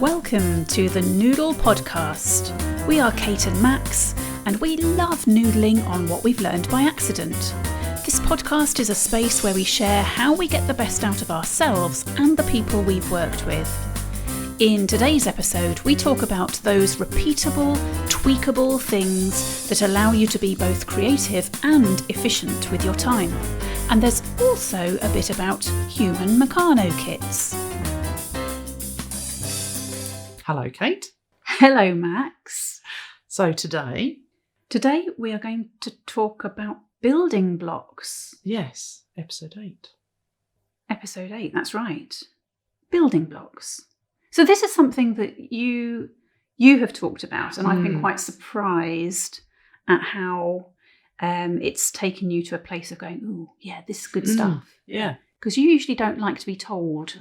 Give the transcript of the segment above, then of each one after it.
Welcome to the Noodle Podcast. We are Kate and Max, and we love noodling on what we've learned by accident. This podcast is a space where we share how we get the best out of ourselves and the people we've worked with. In today's episode, we talk about those repeatable, tweakable things that allow you to be both creative and efficient with your time. And there's also a bit about human Meccano kits. Hello, Kate. Hello, Max. So today we are going to talk about building blocks. Yes, episode 8. Episode 8, that's right. Building blocks. So this is something that you have talked about, and I've been quite surprised at how it's taken you to a place of going, ooh, yeah, this is good stuff. Yeah. Because you usually don't like to be told,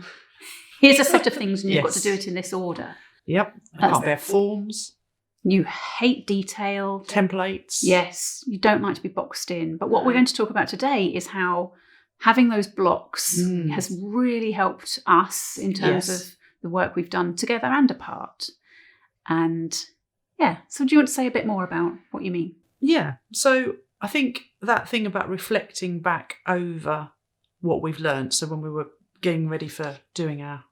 here's a set of things and you've got to do it in this order. Yep. I can't bear forms. You hate detail. Templates. Yes. You don't like to be boxed in. But what we're going to talk about today is how having those blocks has really helped us in terms of the work we've done together and apart. And yeah, so do you want to say a bit more about what you mean? Yeah. So I think that thing about reflecting back over what we've learned. So when we were getting ready for doing our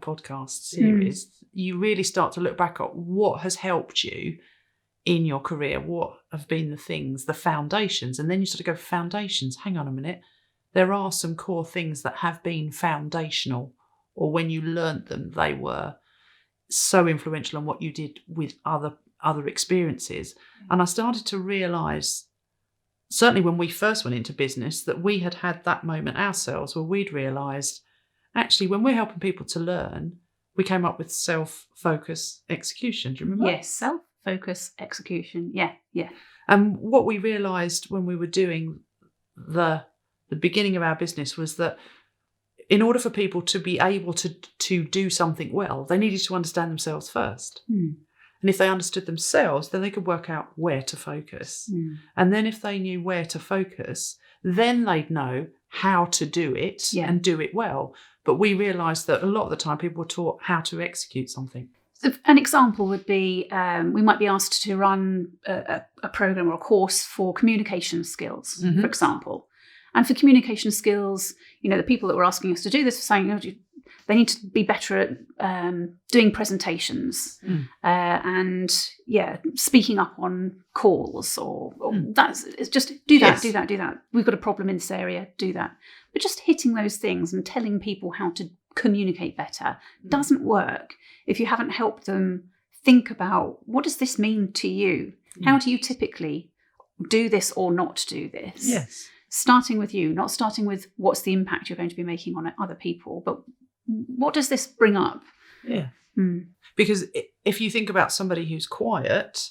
podcast series, you really start to look back at what has helped you in your career, what have been the things, the foundations, and then you sort of go, foundations, hang on a minute, there are some core things that have been foundational, or when you learnt them, they were so influential on what you did with other experiences. And I started to realise, certainly when we first went into business, that we had that moment ourselves where we'd realised, actually, when we're helping people to learn, we came up with self-focus execution. Do you remember? Yes, self-focus execution. Yeah. And what we realised when we were doing the beginning of our business was that in order for people to be able to do something well, they needed to understand themselves first. And if they understood themselves, then they could work out where to focus. And then if they knew where to focus, then they'd know how to do it and do it well. But we realised that a lot of the time people were taught how to execute something. So an example would be we might be asked to run a programme or a course for communication skills, for example. And for communication skills, the people that were asking us to do this were saying, they need to be better at doing presentations and speaking up on calls or it's just do that, do that. We've got a problem in this area, do that. But just hitting those things and telling people how to communicate better doesn't work if you haven't helped them think about, what does this mean to you? How do you typically do this or not do this? Yes. Starting with you, not starting with what's the impact you're going to be making on other people, but what does this bring up? Yeah. Because if you think about somebody who's quiet,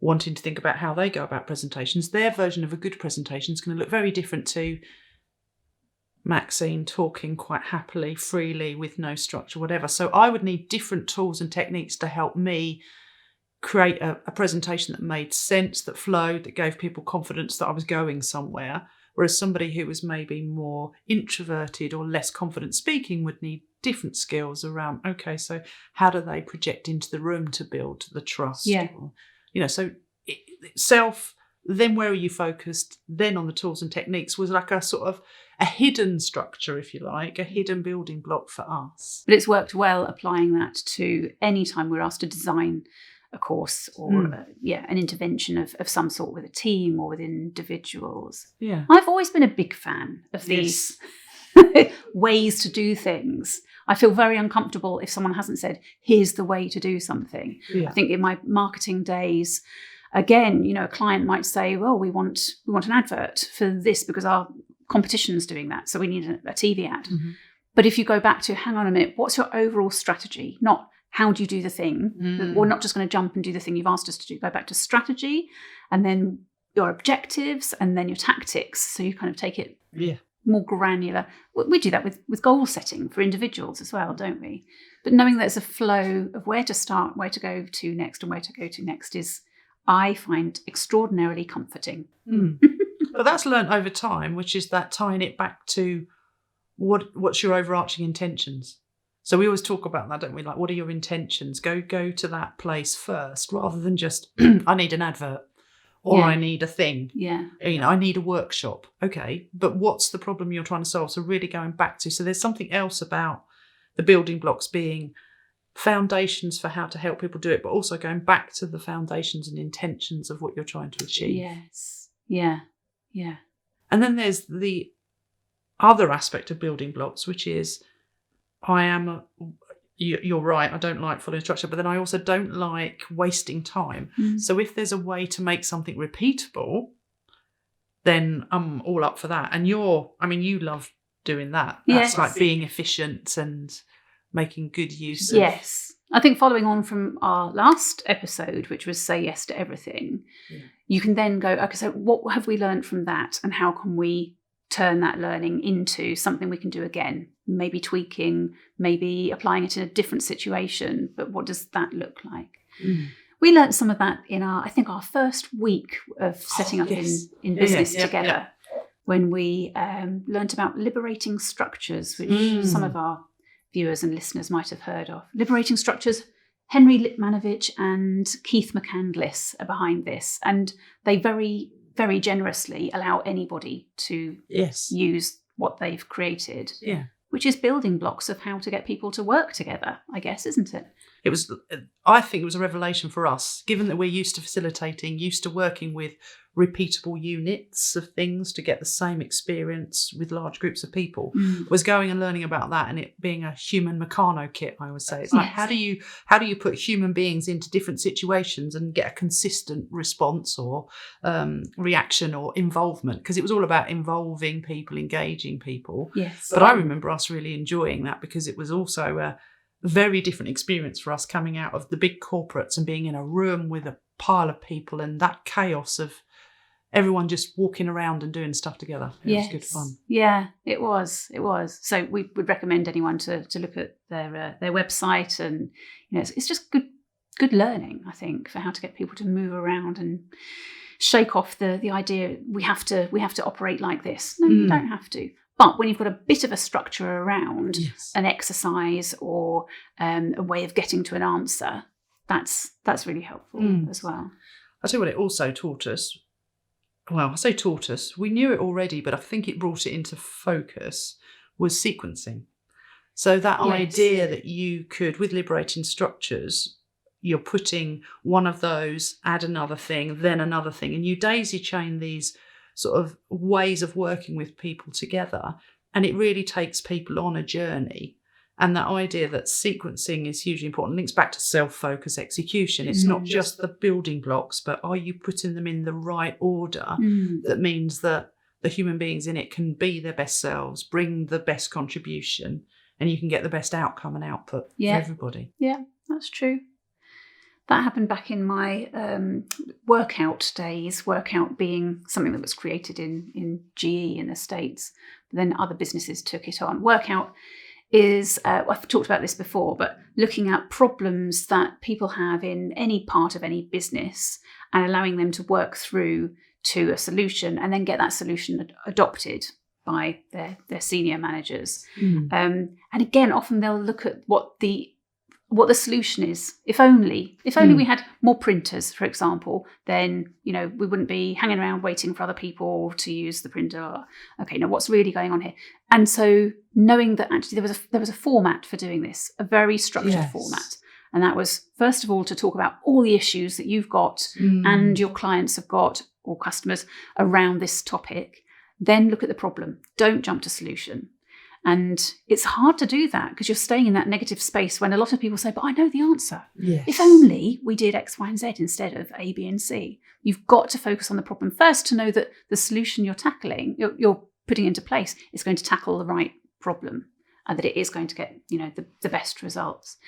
wanting to think about how they go about presentations, their version of a good presentation is going to look very different to Maxine talking quite happily, freely, with no structure, whatever. So I would need different tools and techniques to help me create a presentation that made sense, that flowed, that gave people confidence that I was going somewhere. Whereas somebody who was maybe more introverted or less confident speaking would need different skills around, okay, so how do they project into the room to build the trust? Yeah. Or, so self, then where are you focused? Then on the tools and techniques was like a sort of a hidden structure, if you like, a hidden building block for us. But it's worked well applying that to any time we're asked to design a course or an intervention of some sort with a team or with individuals. Yeah, I've always been a big fan of these ways to do things. I feel very uncomfortable if someone hasn't said, here's the way to do something. I think in my marketing days, again, a client might say, well, we want an advert for this because our competition's doing that, so we need a TV ad. But if you go back to, hang on a minute, what's your overall strategy? Not how do you do the thing? We're not just going to jump and do the thing you've asked us to do. Go back to strategy and then your objectives and then your tactics. So you kind of take it more granular. We do that with goal setting for individuals as well, don't we? But knowing there's a flow of where to start, where to go to next and where to go to next is, I find, extraordinarily comforting. But that's learnt over time, which is that tying it back to what's your overarching intentions. So we always talk about that, don't we? Like, what are your intentions? Go to that place first, rather than just, I need an advert or I need a thing. Yeah. I need a workshop. Okay, but what's the problem you're trying to solve? So really going back to, so there's something else about the building blocks being foundations for how to help people do it, but also going back to the foundations and intentions of what you're trying to achieve. Yes. Yeah. Yeah. And then there's the other aspect of building blocks, which is you're right, I don't like following structure, but then I also don't like wasting time. So if there's a way to make something repeatable, then I'm all up for that. And you love doing that. That's like being efficient and making good use of... Yes. I think following on from our last episode, which was Say Yes to Everything, you can then go, okay, so what have we learned from that, and how can we turn that learning into something we can do again? Maybe tweaking, maybe applying it in a different situation, but what does that look like? We learned some of that in our first week of setting up in business together, when we learned about liberating structures, which some of our viewers and listeners might have heard of. Liberating structures, Henry Lipmanowicz and Keith McCandless are behind this, and they very, very generously allow anybody to use what they've created, which is building blocks of how to get people to work together, I guess, isn't it? I think it was a revelation for us, given that we're used to facilitating, used to working with repeatable units of things to get the same experience with large groups of people, was going and learning about that, and it being a human Meccano kit, I would say. It's like, how do you put human beings into different situations and get a consistent response or reaction or involvement? Because it was all about involving people, engaging people. Yes. But I remember us really enjoying that, because it was also a very different experience for us coming out of the big corporates and being in a room with a pile of people and that chaos of everyone just walking around and doing stuff together. It was good fun. Yeah, it was. So we would recommend anyone to look at their website, and it's just good learning, I think, for how to get people to move around and shake off the idea we have to operate like this. No, you don't have to. But when you've got a bit of a structure around an exercise or a way of getting to an answer, that's really helpful as well. I'll tell you what it also taught us. Well, I say taught us. We knew it already, but I think it brought it into focus, was sequencing. So that idea that you could, with liberating structures, you're putting one of those, add another thing, then another thing, and you daisy chain these sort of ways of working with people together, and it really takes people on a journey. And that idea that sequencing is hugely important links back to self-focus execution. It's not just the building blocks, but are you putting them in the right order? That means that the human beings in it can be their best selves, bring the best contribution, and you can get the best outcome and output for everybody. Yeah, that's true. That happened back in my workout days, workout being something that was created in GE in the States. But then other businesses took it on. Workout is, I've talked about this before, but looking at problems that people have in any part of any business and allowing them to work through to a solution, and then get that solution adopted by their senior managers. And again, often they'll look at what the solution is. If only we had more printers, for example, then we wouldn't be hanging around waiting for other people to use the printer. Okay, now what's really going on here? And so knowing that actually there was a format for doing this, a very structured format, and that was first of all to talk about all the issues that you've got and your clients have got, or customers, around this topic. Then look at the problem. Don't jump to solution. And it's hard to do that because you're staying in that negative space when a lot of people say, but I know the answer. Yes. If only we did X, Y, and Z instead of A, B, and C. You've got to focus on the problem first to know that the solution you're tackling, you're putting into place, is going to tackle the right problem and that it is going to get, the best results.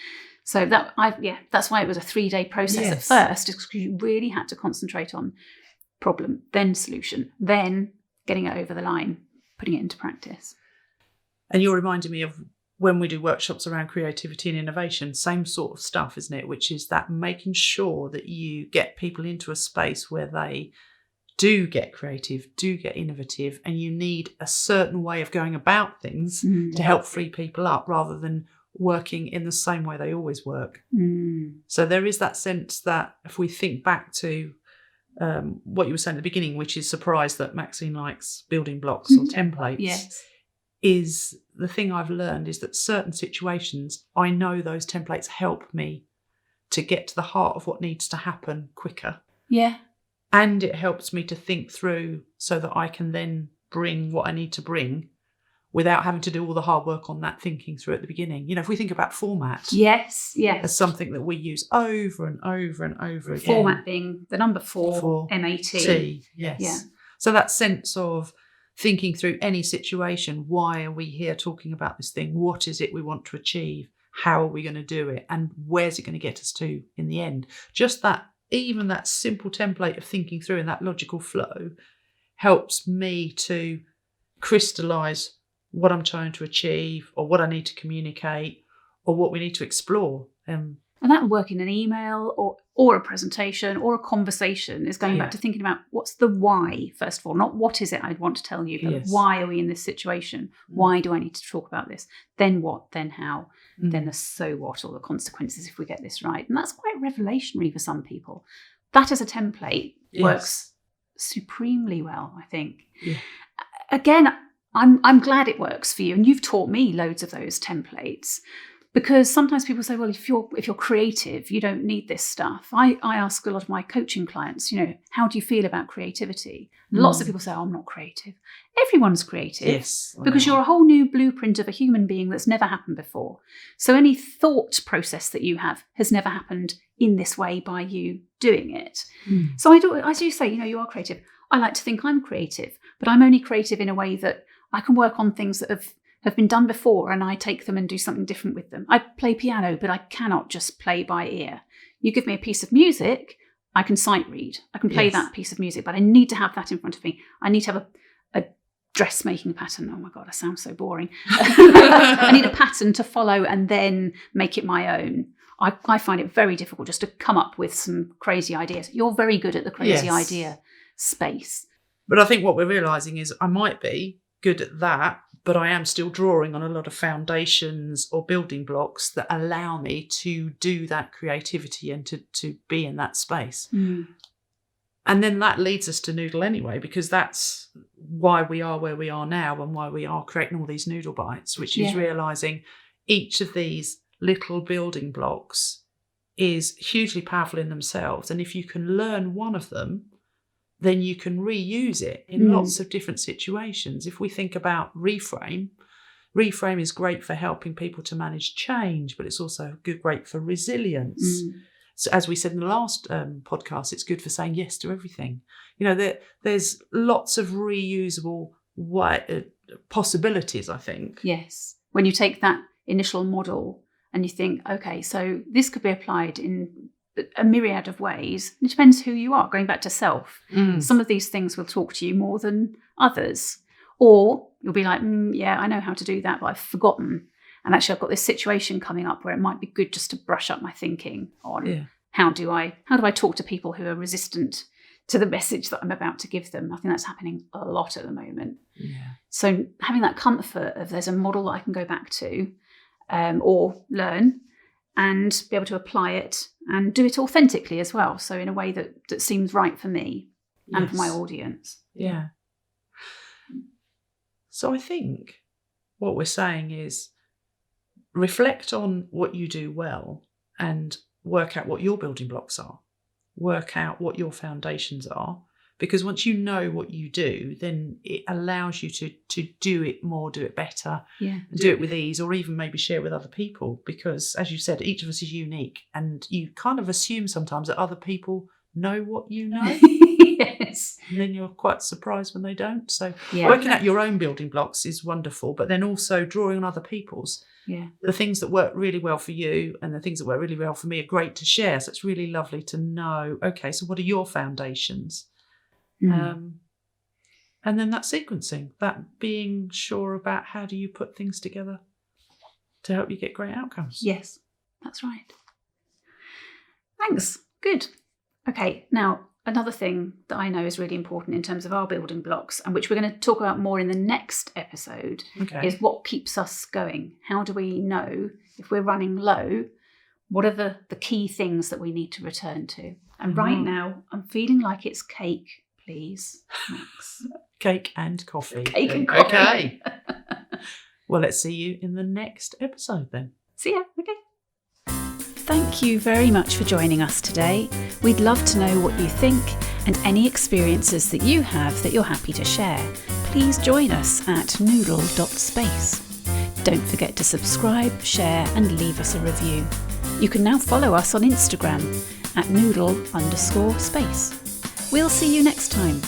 So that's why it was a 3-day process at first, because you really had to concentrate on problem, then solution, then getting it over the line, putting it into practice. And you're reminding me of when we do workshops around creativity and innovation, same sort of stuff, isn't it? Which is that making sure that you get people into a space where they do get creative, do get innovative, and you need a certain way of going about things to help free people up, rather than working in the same way they always work. Mm. So there is that sense that if we think back to what you were saying at the beginning, which is surprised that Maxine likes building blocks or templates, Yes. is the thing I've learned is that certain situations, I know those templates help me to get to the heart of what needs to happen quicker. Yeah. And it helps me to think through so that I can then bring what I need to bring without having to do all the hard work on that thinking through at the beginning. If we think about format Yes. as something that we use over and over and over again. Format being the number 4, MAT. T, yes. Yeah. So that sense of thinking through any situation, why are we here talking about this thing? What is it we want to achieve? How are we going to do it? And where's it going to get us to in the end? Just that, even that simple template of thinking through and that logical flow helps me to crystallise what I'm trying to achieve or what I need to communicate or what we need to explore. And that will work in an email or a presentation or a conversation, is going back to thinking about what's the why, first of all, not what is it I want to tell you, but why are we in this situation? Why do I need to talk about this? Then what? Then how? Then the so what, or the consequences if we get this right. And that's quite revelationary for some people. That as a template works supremely well, I think. Yeah. Again, I'm glad it works for you, and you've taught me loads of those templates, because sometimes people say, well, if you're creative, you don't need this stuff. I ask a lot of my coaching clients, how do you feel about creativity? Lots of people say, I'm not creative. Everyone's creative, because you're a whole new blueprint of a human being that's never happened before. So any thought process that you have has never happened in this way by you doing it. So I do say, you are creative. I like to think I'm creative, but I'm only creative in a way that I can work on things that have been done before, and I take them and do something different with them. I play piano, but I cannot just play by ear. You give me a piece of music, I can sight read. I can play that piece of music, but I need to have that in front of me. I need to have a dressmaking pattern. Oh my God, I sound so boring. I need a pattern to follow and then make it my own. I find it very difficult just to come up with some crazy ideas. You're very good at the crazy idea space. But I think what we're realising is I might be good at that, but I am still drawing on a lot of foundations or building blocks that allow me to do that creativity and to be in that space. And then that leads us to Noodle anyway, because that's why we are where we are now and why we are creating all these Noodle bites, which is realising each of these little building blocks is hugely powerful in themselves. And if you can learn one of them, then you can reuse it in lots of different situations. If we think about reframe is great for helping people to manage change, but it's also great for resilience. So as we said in the last podcast, it's good for saying yes to everything. There's lots of reusable possibilities, I think. Yes. When you take that initial model and you think, okay, so this could be applied in a myriad of ways. It depends who you are, going back to self. Some of these things will talk to you more than others. Or you'll be like, I know how to do that, but I've forgotten. And actually I've got this situation coming up where it might be good just to brush up my thinking on how do I talk to people who are resistant to the message that I'm about to give them. I think that's happening a lot at the moment. So having that comfort of there's a model that I can go back to or learn and be able to apply it and do it authentically as well. So in a way that seems right for me and for my audience. Yeah. So I think what we're saying is reflect on what you do well and work out what your building blocks are. Work out what your foundations are. Because once you know what you do, then it allows you to do it more, do it better, and do it with ease, or even maybe share with other people. Because, as you said, each of us is unique, and you kind of assume sometimes that other people know what you know. Yes. And then you're quite surprised when they don't. So working out your own building blocks is wonderful, but then also drawing on other people's. The things that work really well for you and the things that work really well for me are great to share. So it's really lovely to know, okay, so what are your foundations? And then that sequencing, that being sure about how do you put things together to help you get great outcomes. Yes, that's right. Thanks. Good. Okay, now another thing that I know is really important in terms of our building blocks, and which we're going to talk about more in the next episode, is what keeps us going. How do we know if we're running low? What are the key things that we need to return to? And right now, I'm feeling like it's cake, please, Max. Cake and coffee. Cake and coffee. Okay. Well, let's see you in the next episode then. See ya. Okay. Thank you very much for joining us today. We'd love to know what you think and any experiences that you have that you're happy to share. Please join us at noodle.space. Don't forget to subscribe, share and leave us a review. You can now follow us on Instagram at noodle_space. We'll see you next time.